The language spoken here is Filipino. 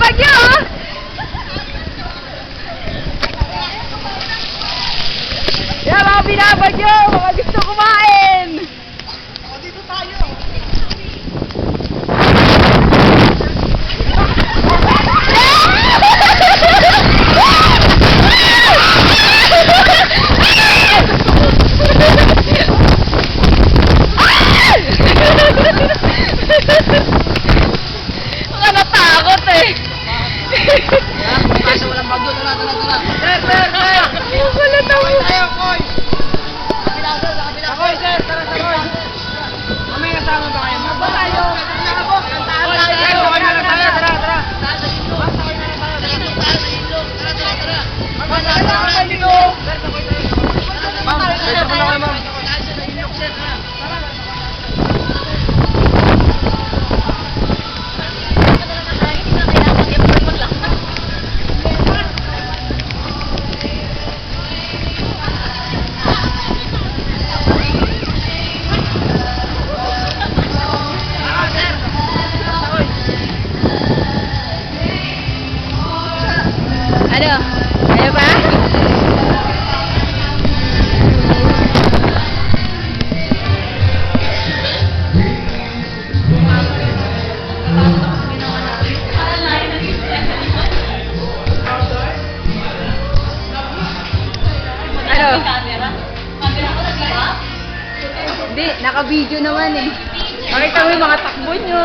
bagyo, oh! Yan, mga binabagyo! Mga gusto kumain! O, dito tayo. Baka natakot eh! Kaso walang bagyo. Tara. Sir! Wala tayo! Tayo, Koy! Sa kabila. Koy, sir! Tara, Koy! May kasama ba kayo? Magba tayo! Ano? Kaya ba? Ano? Hindi, naka-video naman eh. Makita mo yung mga takbo nyo.